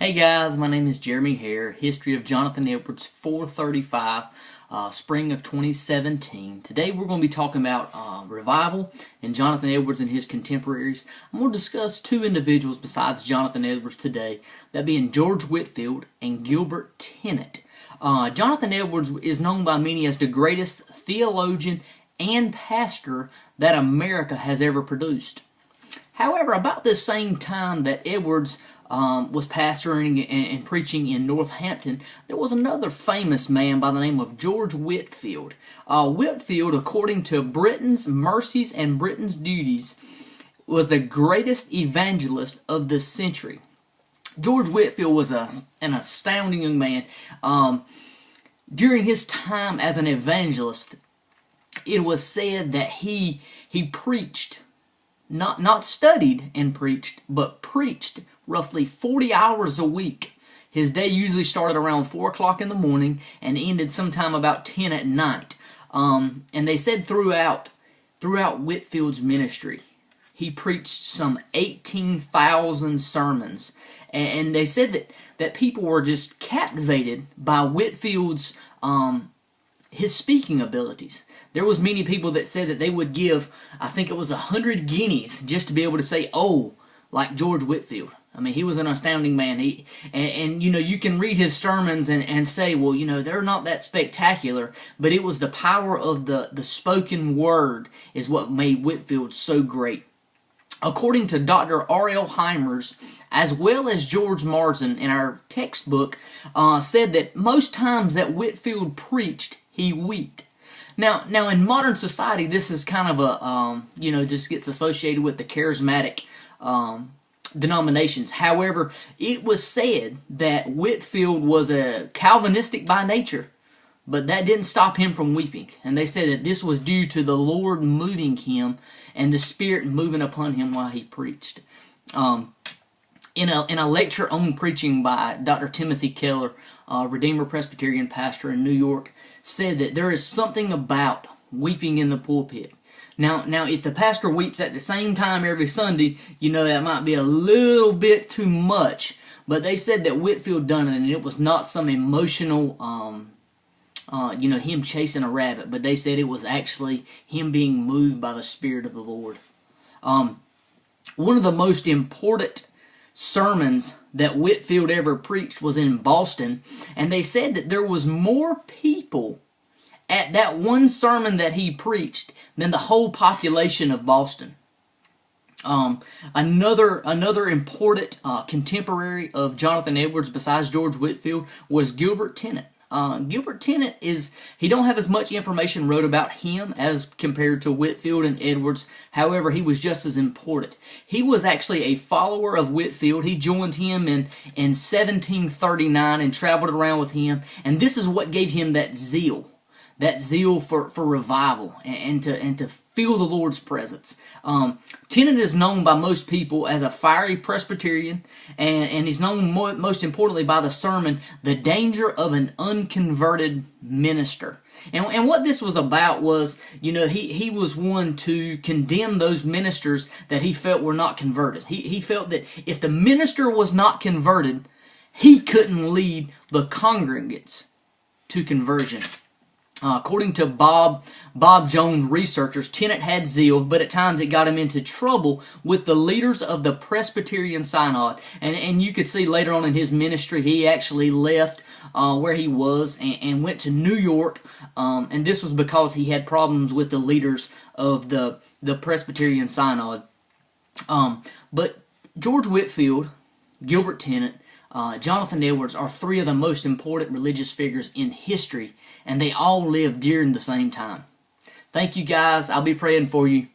Hey guys, my name is Jeremy Hare, History of Jonathan Edwards 435, spring of 2017. Today we're going to be talking about revival and Jonathan Edwards and his contemporaries. I'm going to discuss two individuals besides Jonathan Edwards today, that being George Whitefield and Gilbert Tennent. Jonathan Edwards is known by many as the greatest theologian and pastor that America has ever produced. However, about the same time that Edwards was pastoring and preaching in Northampton, there was another famous man by the name of George Whitefield. Whitefield, according to Britain's Mercies and Britain's Duties, was the greatest evangelist of the century. George Whitefield was an astounding young man. During his time as an evangelist, it was said that he preached, not studied and preached, but preached roughly 40 hours a week. His day usually started around 4 o'clock in the morning and ended sometime about 10 at night. And they said throughout Whitefield's ministry, he preached some 18,000 sermons. And they said that people were just captivated by Whitefield's his speaking abilities. There was many people that said that they would give, I think it was 100 guineas just to be able to say, "Oh," like George Whitefield. I mean, he was an astounding man. And you can read his sermons and say, well, they're not that spectacular, but it was the power of the spoken word is what made Whitefield so great. According to Dr. R.L. Heimers, as well as George Marsden in our textbook, said that most times that Whitefield preached, he wept. Now in modern society, this is kind of a, just gets associated with the charismatic denominations. However, it was said that Whitefield was a Calvinistic by nature, but that didn't stop him from weeping. And they said that this was due to the Lord moving him and the Spirit moving upon him while he preached. In a lecture on preaching by Dr. Timothy Keller, Redeemer Presbyterian pastor in New York, said that there is something about weeping in the pulpit. Now, if the pastor weeps at the same time every Sunday, that might be a little bit too much. But they said that Whitefield done it, and it was not some emotional, him chasing a rabbit. But they said it was actually him being moved by the Spirit of the Lord. One of the most important sermons that Whitefield ever preached was in Boston, and they said that there was more people at that one sermon that he preached than the whole population of Boston. Another important contemporary of Jonathan Edwards besides George Whitefield was Gilbert Tennent. Gilbert Tennent he don't have as much information wrote about him as compared to Whitefield and Edwards. However, he was just as important. He was actually a follower of Whitefield. He joined him in 1739 and traveled around with him. And this is what gave him that zeal for revival and to feel the Lord's presence. Tennent is known by most people as a fiery Presbyterian, and he's known most importantly by the sermon, "The Danger of an Unconverted Minister." And what this was about was, he was one to condemn those ministers that he felt were not converted. He felt that if the minister was not converted, he couldn't lead the congregants to conversion. According to Bob Jones researchers, Tennent had zeal, but at times it got him into trouble with the leaders of the Presbyterian Synod. And you could see later on in his ministry, he actually left where he was and went to New York. And this was because he had problems with the leaders of the Presbyterian Synod. But George Whitefield, Gilbert Tennent, Jonathan Edwards are three of the most important religious figures in history, and they all lived during the same time. Thank you guys. I'll be praying for you.